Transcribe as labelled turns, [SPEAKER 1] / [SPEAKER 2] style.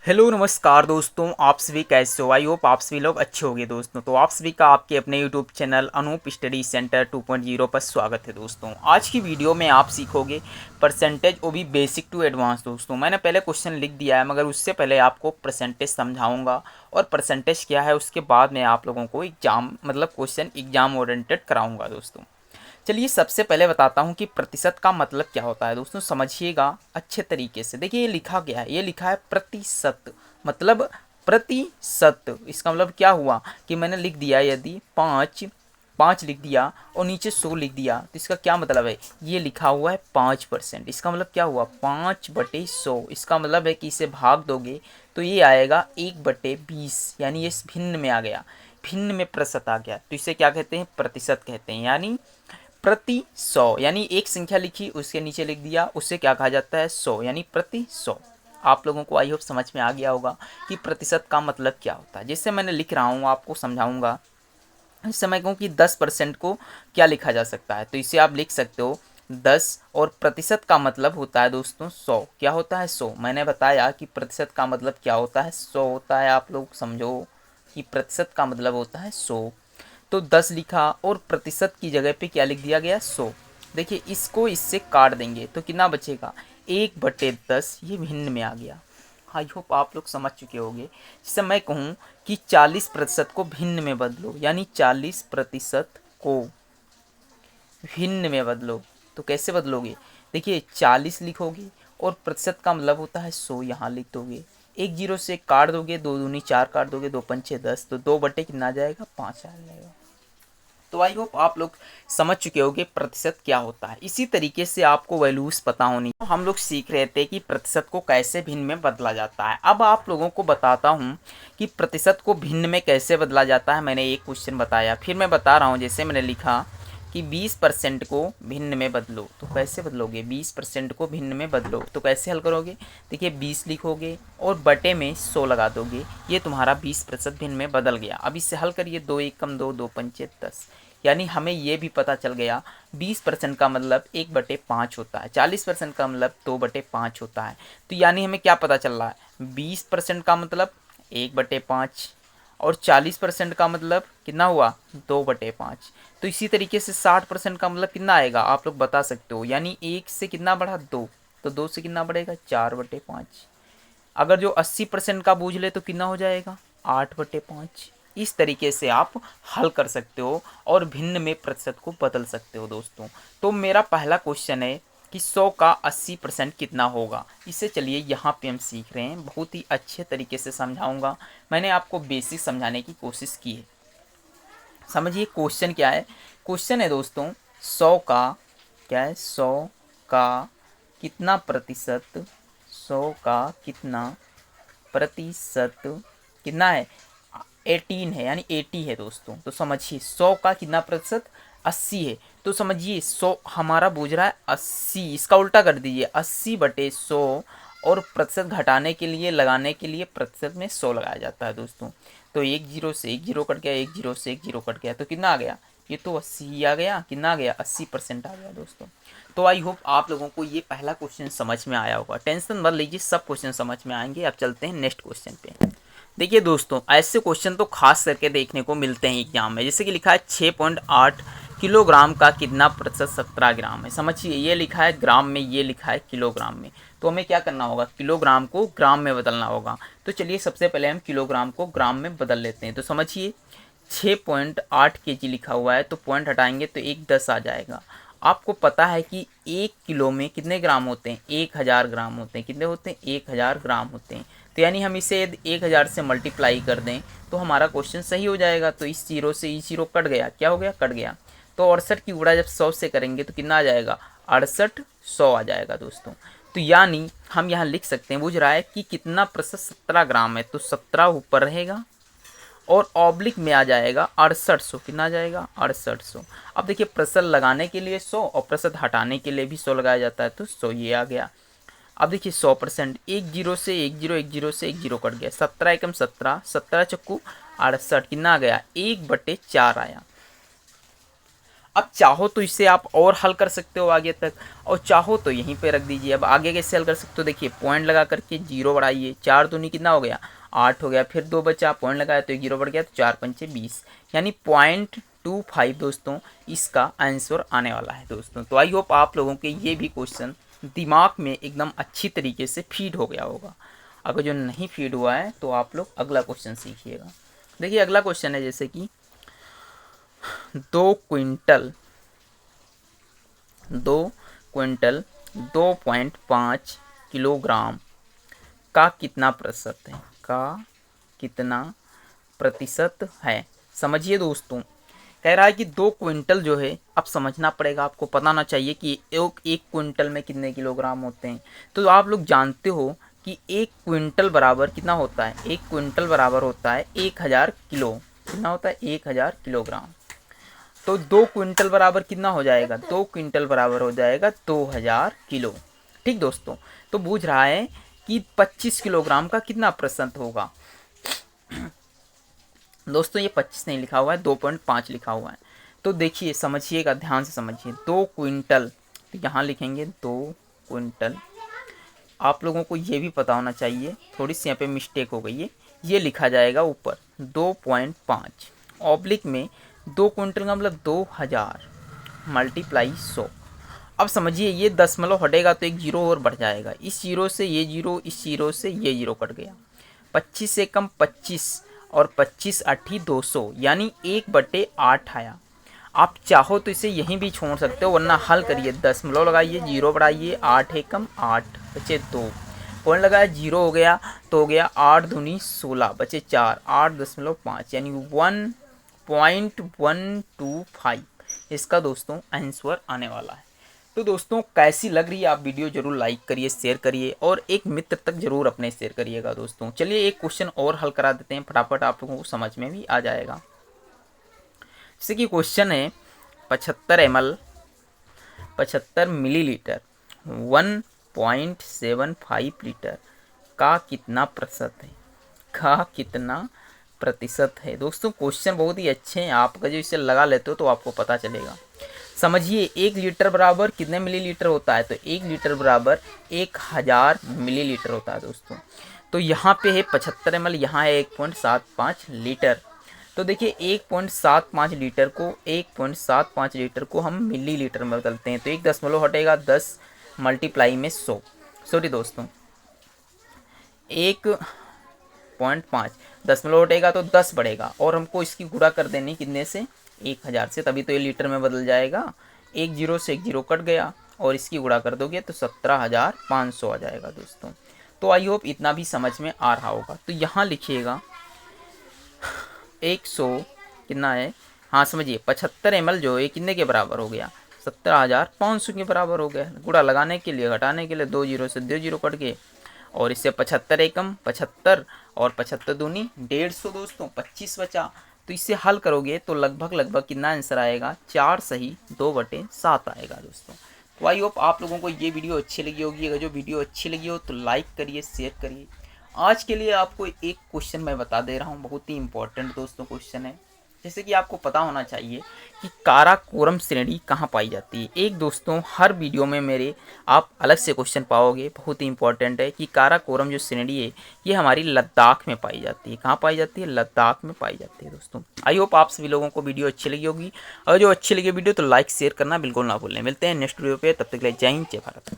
[SPEAKER 1] Hello नमस्कार दोस्तों, आप सभी कैसे हो। आई होप आप सभी लोग अच्छे होंगे दोस्तों। तो आप सभी का आपके अपने YouTube channel Anup study centre 2.0 पर स्वागत है दोस्तों। आज की वीडियो में आप सीखोगे परसेंटेज, वो भी बेसिक टू एडवांस। दोस्तों मैंने पहले क्वेश्चन लिख दिया है, मगर उससे पहले आपको परसेंटेज समझाऊंगा और परसेंटेज क्या है उसके बाद मैं आप लोगों को एग्जाम मतलब क्वेश्चन एग्जाम ओरिएंटेड कराऊंगा दोस्तों। चलिए सबसे पहले बताता हूँ कि प्रतिशत का मतलब क्या होता है दोस्तों, समझिएगा अच्छे तरीके से। देखिए ये लिखा गया है, ये लिखा है प्रतिशत, मतलब प्रतिशत। इसका मतलब क्या हुआ कि मैंने लिख दिया, यदि पाँच पाँच लिख दिया और नीचे 100 लिख दिया, तो इसका क्या मतलब है, ये लिखा हुआ है 5%। इसका मतलब क्या हुआ, 5/100। इसका मतलब है कि इसे भाग दोगे तो ये आएगा 1/20, यानी ये भिन्न में आ गया, भिन्न में प्रतिशत आ गया, तो इसे क्या कहते हैं, प्रतिशत कहते हैं। यानी प्रति 100, यानी एक संख्या लिखी उसके नीचे लिख दिया, उससे क्या कहा जाता है, 100, यानी प्रति 100। आप लोगों को आई होप समझ में आ गया होगा कि प्रतिशत का मतलब क्या होता है। जिससे मैंने लिख रहा हूँ आपको समझाऊंगा। इस समय कहूँ कि 10% को क्या लिखा जा सकता है, तो इसे आप लिख सकते हो 10, और प्रतिशत का मतलब होता है दोस्तों 100। क्या होता है, 100। मैंने बताया कि प्रतिशत का मतलब क्या होता है, 100 होता है। आप लोग समझो कि प्रतिशत का मतलब होता है 100। तो 10 लिखा और प्रतिशत की जगह पे क्या लिख दिया गया, 100। देखिए इसको इससे काट देंगे तो कितना बचेगा, 1/10। ये भिन्न में आ गया। आई होप आप लोग समझ चुके होंगे। जैसे मैं कहूँ कि 40% को भिन्न में बदलो, यानी 40% को भिन्न में बदलो, तो कैसे बदलोगे, देखिए 40 लिखोगे और प्रतिशत का मतलब होता है 100, यहाँ लिख दोगे। एक जीरो से काट दोगे, दो दूनी चार काट दोगे, दो पंचे 10, तो 2 बटे कितना आ जाएगा, 5 आ जाएगा। तो आई होप आप लोग समझ चुके होंगे प्रतिशत क्या होता है। इसी तरीके से आपको वैल्यूज पता होनी। तो हम लोग सीख रहे थे कि प्रतिशत को कैसे भिन्न में बदला जाता है। अब आप लोगों को बताता हूँ कि प्रतिशत को भिन्न में कैसे बदला जाता है। मैंने एक क्वेश्चन बताया, फिर मैं बता रहा हूँ। जैसे मैंने लिखा कि 20% को भिन्न में बदलो, तो कैसे बदलोगे, 20% को भिन्न में बदलो तो कैसे हल करोगे, देखिए 20 लिखोगे और बटे में 100 लगा दोगे, ये तुम्हारा 20% भिन्न में बदल गया। अब इससे हल करिए, 2 1 कम 2, 2 पंचे 10। यानी हमें ये भी पता चल गया 20% का मतलब 1/5 होता है, 40% का मतलब 2/5 होता है। तो यानी हमें क्या पता चल रहा है, 20% का मतलब 1/5 और 40% का मतलब कितना हुआ, 2/5। तो इसी तरीके से 60% का मतलब कितना आएगा, आप लोग बता सकते हो। यानी एक से कितना बढ़ा, 2, तो 2 से कितना बढ़ेगा, 4/5। अगर जो 80% का बूझ ले तो कितना हो जाएगा, 8/5। इस तरीके से आप हल कर सकते हो और भिन्न में प्रतिशत को बदल सकते हो दोस्तों। तो मेरा पहला क्वेश्चन है कि 100 का 80% कितना होगा। इसे चलिए यहाँ पे हम सीख रहे हैं, बहुत ही अच्छे तरीके से समझाऊंगा। मैंने आपको बेसिक समझाने की कोशिश की है। समझिए क्वेश्चन क्या है। क्वेश्चन है दोस्तों, 100 का क्या है, 100 का कितना प्रतिशत, 100 का कितना प्रतिशत कितना है, 18 है, यानी 80 है दोस्तों। तो समझिए 100 का कितना प्रतिशत, 80 है। तो समझिए 100 हमारा बूझ रहा है 80, इसका उल्टा कर दीजिए, 80/100। और प्रतिशत घटाने के लिए, लगाने के लिए प्रतिशत में 100 लगाया जाता है दोस्तों। तो एक जीरो से एक जीरो कट गया, एक जीरो से एक जीरो कट गया, तो कितना आ गया, ये तो 80 ही आ गया। कितना आ गया, 80% आ गया दोस्तों। तो आई होप आप लोगों को ये पहला क्वेश्चन समझ में आया होगा। टेंशन मत लीजिए, सब क्वेश्चन समझ में आएंगे। अब चलते हैं नेक्स्ट क्वेश्चन पे। देखिए दोस्तों, ऐसे क्वेश्चन तो खास करके देखने को मिलते हैं एग्जाम में। जैसे कि लिखा है 6.8 किलोग्राम का कितना प्रतिशत 17 ग्राम है। समझिए ये लिखा है ग्राम में, ये लिखा है किलोग्राम में। तो हमें क्या करना होगा, किलोग्राम को ग्राम में बदलना होगा। तो चलिए सबसे पहले हम किलोग्राम को ग्राम में बदल लेते हैं। तो समझिए 6.8 kg लिखा हुआ है, तो पॉइंट हटाएंगे तो एक 10 आ जाएगा। आपको पता है कि 1 किलो में कितने ग्राम होते हैं, 1000 ग्राम होते हैं। कितने होते हैं, 1000 ग्राम होते हैं। तो यानी हम इसे यदि 1000 से मल्टीप्लाई कर दें तो हमारा क्वेश्चन सही हो जाएगा। तो इस जीरो से इस जीरो कट गया, क्या हो गया, कट गया। तो 68 की गुणा जब 100 से करेंगे तो कितना आ जाएगा, 6800 आ जाएगा दोस्तों। तो यानी हम यहाँ लिख सकते हैं, बुझ रहा है कि कितना प्रतिशत 17 ग्राम है, तो 17 ऊपर रहेगा और ऑब्लिक में आ जाएगा 6800। कितना आ जाएगा, 6800। अब देखिए प्रतिशत लगाने के लिए 100 और प्रतिशत हटाने के लिए भी 100 लगाया जाता है, तो 100 ये आ गया। अब देखिए 100%, एक जीरो से एक जीरो, एक जीरो से एक जीरो कट गया, 17 एकम 17, 17 चक्कू 68, कितना आ गया, 1/4 आया। अब चाहो तो इसे आप और हल कर सकते हो आगे तक, और चाहो तो यहीं पे रख दीजिए। अब आगे कैसे हल कर सकते हो, देखिए पॉइंट लगा करके जीरो बढ़ाइए, 4 दूनी कितना हो गया 8 हो गया, फिर 2 बचा, पॉइंट लगाया तो 1 जीरो बढ़ गया, तो 4 पंचे 20, यानी 0.25 दोस्तों इसका आंसर आने वाला है दोस्तों। तो आई होप आप लोगों के ये भी क्वेश्चन दिमाग में एकदम अच्छी तरीके से फीड हो गया होगा। अगर जो नहीं फीड हुआ है तो आप लोग अगला क्वेश्चन सीखिएगा। देखिए अगला क्वेश्चन है जैसे कि 2 क्विंटल 2.5 किलोग्राम का कितना प्रतिशत है, समझिए दोस्तों। कह रहा है कि 2 क्विंटल जो है, अब समझना पड़ेगा, आपको पता ना चाहिए कि एक क्विंटल में कितने किलोग्राम होते हैं। तो आप लोग जानते हो कि 1 क्विंटल बराबर कितना होता है, 1 क्विंटल बराबर होता है 1000 किलो। कितना होता है 1000 किलोग्राम। तो 2 क्विंटल बराबर कितना हो जाएगा, 2 क्विंटल बराबर हो जाएगा 2000 किलो। ठीक दोस्तों, तो पूछ रहा है कि 25 किलोग्राम का कितना प्रतिशत होगा। दोस्तों ये 25 नहीं लिखा हुआ है, 2.5 लिखा हुआ है। तो देखिए समझिएगा, ध्यान से समझिए। 2 क्विंटल, तो यहाँ लिखेंगे 2 क्विंटल। आप लोगों को ये भी पता होना चाहिए, थोड़ी सी यहाँ पे मिस्टेक हो गई है, ये लिखा जाएगा ऊपर 2.5 ऑब्लिक में 2 क्विंटल का मतलब 2000 मल्टीप्लाई 100। अब समझिए ये दशमलव हटेगा तो एक जीरो और बढ़ जाएगा, इस जीरो से ये जीरो, इस जीरो से ये जीरो कट गया, 25 से कम 25 और 25 8 200, यानी 1/8 आया। आप चाहो तो इसे यहीं भी छोड़ सकते हो, वरना हल करिए, दशमलव लगाइए, जीरो बढ़ाइए, 8 एकम 8 बचे 2, पॉइंट लगाया, जीरो हो गया तो हो गया 8 दूनी 16 बचे 4, 8.5 यानी 1.125 इसका दोस्तों आंसर आने वाला है। तो दोस्तों कैसी लग रही है, आप वीडियो जरूर लाइक करिए, शेयर करिए और एक मित्र तक जरूर अपने शेयर करिएगा दोस्तों। चलिए एक क्वेश्चन और हल करा देते हैं, फटाफट आप लोगों को समझ में भी आ जाएगा। जैसे कि क्वेश्चन है 75 मिलीलीटर 1.75 लीटर का कितना प्रतिशत है दोस्तों। क्वेश्चन बहुत ही अच्छे हैं, आप अगर जो इसे लगा लेते हो तो आपको पता चलेगा। समझिए 1 लीटर बराबर कितने मिलीलीटर होता है, तो 1 लीटर बराबर 1000 मिलीलीटर होता है दोस्तों। तो यहाँ पे है 75 ml, यहाँ है 1.75 लीटर। तो देखिए 1.75 लीटर को हम मिलीलीटर में बदलते हैं, तो एक दशमलव हटेगा 10 मल्टीप्लाई में 100, सॉरी दोस्तों 1.5 दशमलव हटेगा तो 10 बढ़ेगा, और हमको इसकी गुणा कर देनी कितने से 1000 से, तभी तो ये लीटर में बदल जाएगा। एक जीरो से एक जीरो कट गया और इसकी गुणा कर दोगे तो 17500 आ जाएगा दोस्तों। तो आई होप इतना भी समझ में आ रहा होगा। तो यहाँ लिखिएगा 100 कितना है, हाँ समझिए 75 ml जो है कितने के बराबर हो गया, 17500 के बराबर हो गया। गुणा लगाने के लिए, घटाने के लिए 2 जीरो से 2 जीरो कट गए, और इससे 75 एकम 75 और 75 दूनी 150 दोस्तों, 25 बचा। तो इससे हल करोगे तो लगभग कितना आंसर आएगा, 4 सही 2/7 आएगा दोस्तों। तो आई होप आप लोगों को ये वीडियो अच्छी लगी होगी। अगर जो वीडियो अच्छी लगी हो तो लाइक करिए, शेयर करिए। आज के लिए आपको एक क्वेश्चन मैं बता दे रहा हूँ, बहुत ही इंपॉर्टेंट दोस्तों क्वेश्चन है। जैसे कि आपको पता होना चाहिए कि काराकोरम श्रेणी कहाँ पाई जाती है। एक दोस्तों हर वीडियो में मेरे आप अलग से क्वेश्चन पाओगे, बहुत ही इंपॉर्टेंट है कि काराकोरम जो श्रेणी है ये हमारी लद्दाख में पाई जाती है। कहाँ पाई जाती है, लद्दाख में पाई जाती है दोस्तों। आई होप आप सभी लोगों को वीडियो अच्छी लगी होगी। अगर जो अच्छी लगी वीडियो तो लाइक शेयर करना बिल्कुल ना भूलें। मिलते हैं नेक्स्ट वीडियो पे, तब तक के लिए जय हिंद, जय भारत।